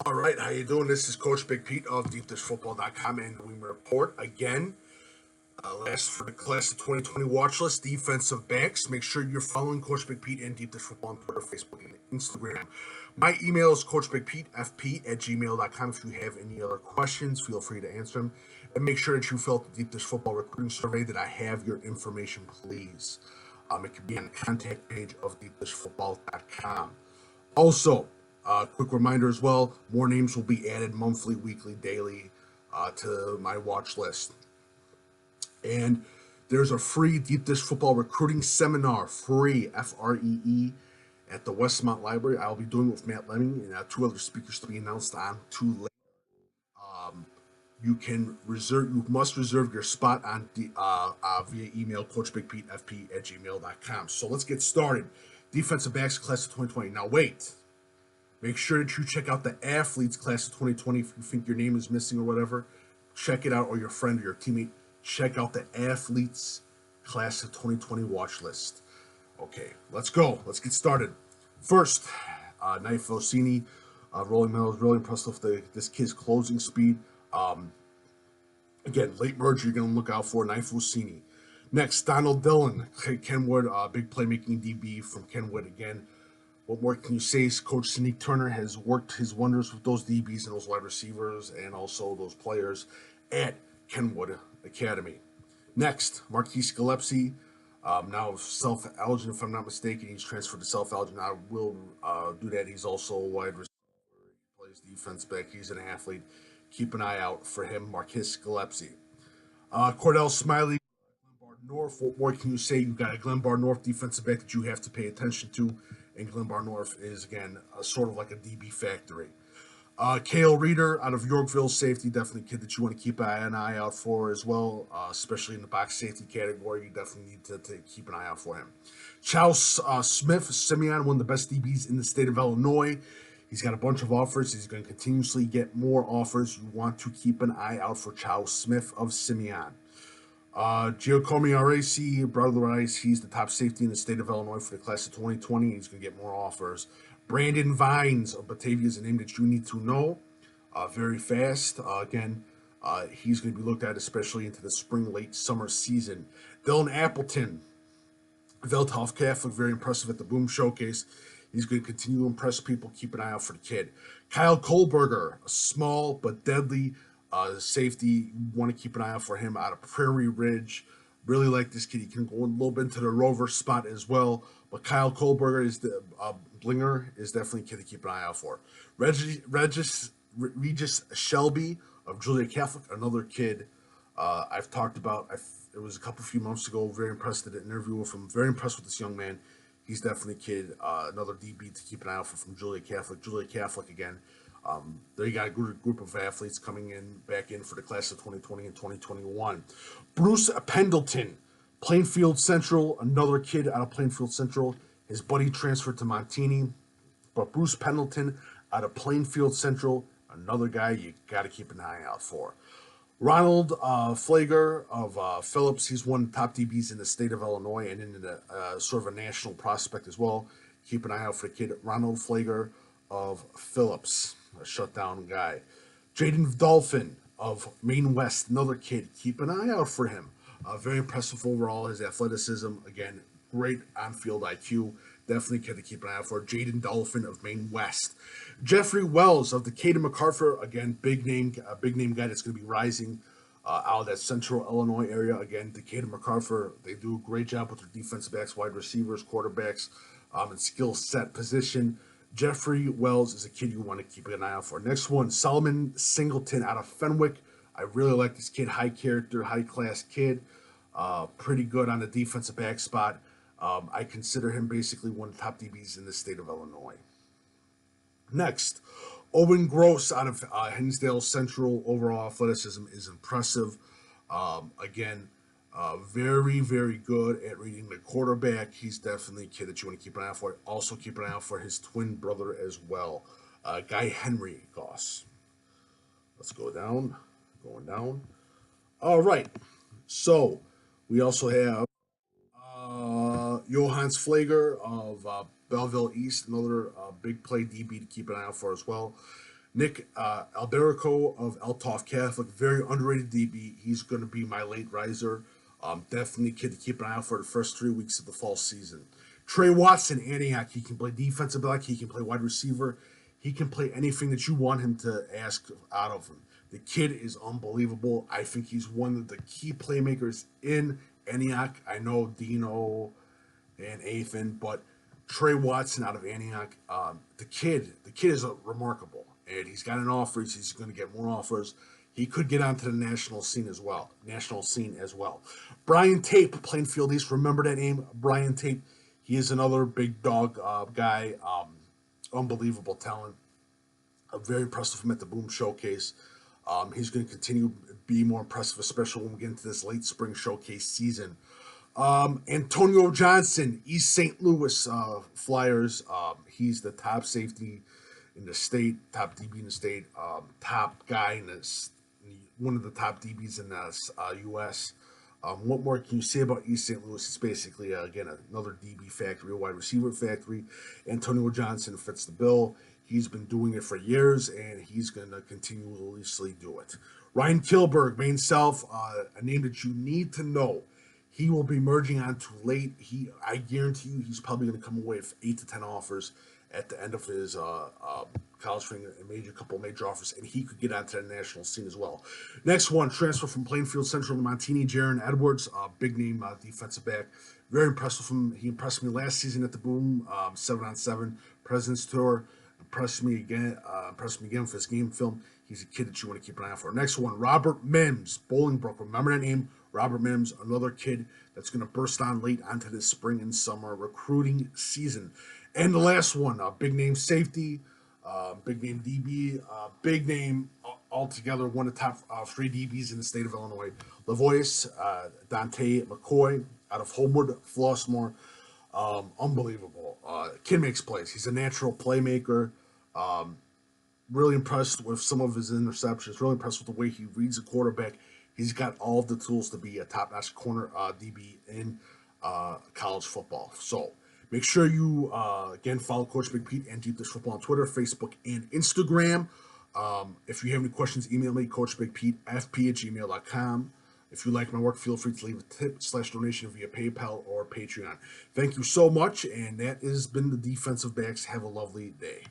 All right, how you doing? This is Coach Big Pete of DeepDishFootball.com, and we report again. Last for the class of 2020 watch list, defensive backs. Make sure you're following Coach Big Pete and Deep Dish Football on Twitter, Facebook, and Instagram. My email is CoachBigPeteFP@gmail.com. If you have any other questions, feel free to answer them. And make sure that you fill out the Deep Dish Football recruiting survey that I have your information, please. It can be on the contact page of DeepDishFootball.com. Also, quick reminder as well, more names will be added monthly, weekly, daily to my watch list. And there's a free Deep Dish Football recruiting seminar, free, F-R-E-E, at the Westmont Library. I'll be doing it with Matt Lemming and two other speakers to be announced on to later. You must reserve your spot on via email, CoachBigPeteFP@gmail.com. So let's get started. Defensive backs class of 2020. Now wait. Make sure that you check out the athletes class of 2020. If you think your name is missing or whatever, check it out, or your friend or your teammate. Check out the athletes class of 2020 watch list. Okay, let's go. Let's get started. First, Nife Oseni, Rolling Meadows, really impressed with this kid's closing speed. Again, late merger, you're going to look out for Nife Oseni. Next, Dillon, Kenwood, big playmaking DB from Kenwood again. What more can you say? Coach Sneak Turner has worked his wonders with those DBs and those wide receivers and also those players at Kenwood Academy. Next, Marquis Gillespie, now Self-Elgin, if I'm not mistaken. He's transferred to Self-Elgin. I will do that. He's also a wide receiver. He plays defense back. He's an athlete. Keep an eye out for him, Marquis Gillespie. Cordell Smiley, Glenbard North. What more can you say? You've got a Glenbard North defensive back that you have to pay attention to. And Glenbard North is, again, sort of like a DB factory. Cale Reader out of Yorkville, safety, definitely a kid that you want to keep an eye out for as well, especially in the box safety category. You definitely need to keep an eye out for him. Chau Smith, Simeon, one of the best DBs in the state of Illinois. He's got a bunch of offers. He's going to continuously get more offers. You want to keep an eye out for Chau Smith of Simeon. Giacomo Iraci, brother Rice, he's the top safety in the state of Illinois for the class of 2020. He's going to get more offers. Brandon Vines of Batavia is a name that you need to know very fast. He's going to be looked at especially into the spring, late summer season. Dillon Appleton, Althoff Catholic, very impressive at the Boom Showcase. He's going to continue to impress people. Keep an eye out for the kid. Kyle Koelblinger, a small but deadly safety. You want to keep an eye out for him out of Prairie Ridge. Really like this kid. He can go a little bit into the rover spot as well. But Kyle Koelblinger is definitely a kid to keep an eye out for. Regis Shelby of Joliet Catholic, another kid I've talked about. It was a few months ago. Very impressed at an interview with him. Very impressed with this young man. He's definitely a kid, another DB to keep an eye out for from Joliet Catholic. Joliet Catholic again. They got a group of athletes coming back in for the class of 2020 and 2021. Bruce Pendleton, Plainfield Central, another kid out of Plainfield Central. His buddy transferred to Montini. But Bruce Pendleton out of Plainfield Central, another guy you got to keep an eye out for. Ronald Flager of Phillips, he's one of the top DBs in the state of Illinois and in the sort of a national prospect as well. Keep an eye out for the kid, Ronald Flager of Phillips, a shutdown guy. Jaden Dolphin of Maine West, another kid. Keep an eye out for him. Very impressive overall. His athleticism, again, great on-field IQ. Definitely a kid to keep an eye out for. Jaden Dolphin of Maine West. Jeffrey Wells of Decatur MacArthur, again, big name guy that's going to be rising out of that central Illinois area. Again, Decatur MacArthur, they do a great job with their defensive backs, wide receivers, quarterbacks, and skill set position. Jeffrey Wells is a kid you want to keep an eye out for. Next one, Solomon Singleton out of Fenwick. I really like this kid. High character, high class kid. Pretty good on the defensive back spot. I consider him basically one of the top DBs in the state of Illinois. Next, Owen Gross out of Hinsdale Central. Overall athleticism is impressive. Very, very good at reading the quarterback. He's definitely a kid that you want to keep an eye out for. Also keep an eye out for his twin brother as well, Guy Henry Goss. Let's go down. Going down. All right. So we also have Johannes Flager of Belleville East, another big play DB to keep an eye out for as well. Nick Alberico of Althoff Catholic, very underrated DB. He's going to be my late riser. Definitely a kid to keep an eye out for the first 3 weeks of the fall season. Trey Watson, Antioch. He can play defensive back. He can play wide receiver. He can play anything that you want him to ask out of him. The kid is unbelievable. I think he's one of the key playmakers in Antioch. I know Dino and Athan, but Trey Watson out of Antioch, the kid is remarkable, and he's got an offer. He's going to get more offers. He could get onto the national scene as well. Brian Tape, Plainfield East. Remember that name, Brian Tape. He is another big dog guy. Unbelievable talent. I'm very impressed with him at the Boom Showcase. He's going to continue to be more impressive, especially when we get into this late spring showcase season. Antonio Johnson, East St. Louis Flyers. He's the top safety in the state, top DB in the state, top guy in this, one of the top DBs in the U.S. What more can you say about East St. Louis? It's basically, again, another DB factory, a wide receiver factory. Antonio Johnson fits the bill. He's been doing it for years, and he's going to continuously do it. Ryan Kilberg, Maine South, a name that you need to know. He will be merging on to late. I guarantee you he's probably going to come away with 8 to 10 offers at the end of his college training, a couple major offers, and he could get onto the national scene as well. Next one, transfer from Plainfield Central to Montini, Jaron Edwards, big name defensive back. Very impressed with him. He impressed me last season at the Boom 7-on-7 President's Tour. Impressed me again for his game film. He's a kid that you want to keep an eye out for. Next one, Robert Mims, Bolingbrook. Remember that name? Robert Mims, another kid that's going to burst on late onto this spring and summer recruiting season. And the last one, big name safety, big name DB, big name altogether, one of the top 3 DBs in the state of Illinois. Lavois, Dante McCoy out of Homewood, Flossmoor. Unbelievable. Kid makes plays. He's a natural playmaker. Really impressed with some of his interceptions. Really impressed with the way he reads a quarterback. He's got all of the tools to be a top-notch corner DB in college football. So make sure you, again, follow Coach Big Pete and Deep Dish Football on Twitter, Facebook, and Instagram. If you have any questions, email me, coachbigpetefp@gmail.com. If you like my work, feel free to leave a tip/donation via PayPal or Patreon. Thank you so much, and that has been the Defensive Backs. Have a lovely day.